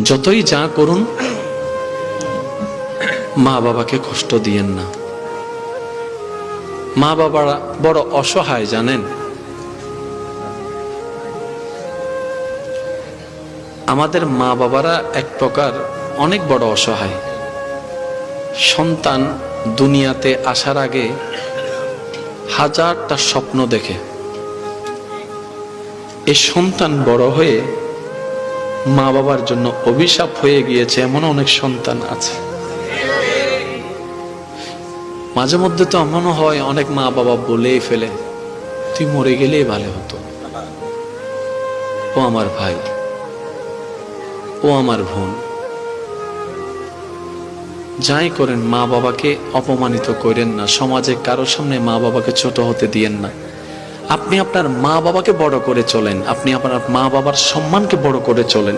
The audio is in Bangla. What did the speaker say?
যতই যা করুন মা বাবাকে কষ্ট দিয়েন না। মা বাবারা বড় অসহায় জানেন। আমাদের মা বাবারা এক প্রকার অনেক বড় অসহায়। সন্তান দুনিয়াতে আসার আগে হাজারটা স্বপ্ন দেখে, এই সন্তান বড় হয়ে মা বাবার জন্য অভিশাপ হয়ে গিয়েছে এমন অনেক সন্তান আছে। মাঝে মধ্যে তো এমনও হয় অনেক মা বাবা বলেই ফেলে তুই মরে গেলেই ভালো হতো। ও আমার ভাই, ও আমার বোন, যাই করেন মা বাবাকে অপমানিত করেন না। সমাজে কারোর সামনে মা বাবাকে ছোট হতে দিয়েন না। আপনি আপনার মা বাবাকে বড় করে চলেন, আপনি আপনার মা বাবার সম্মানকে বড় করে চলেন।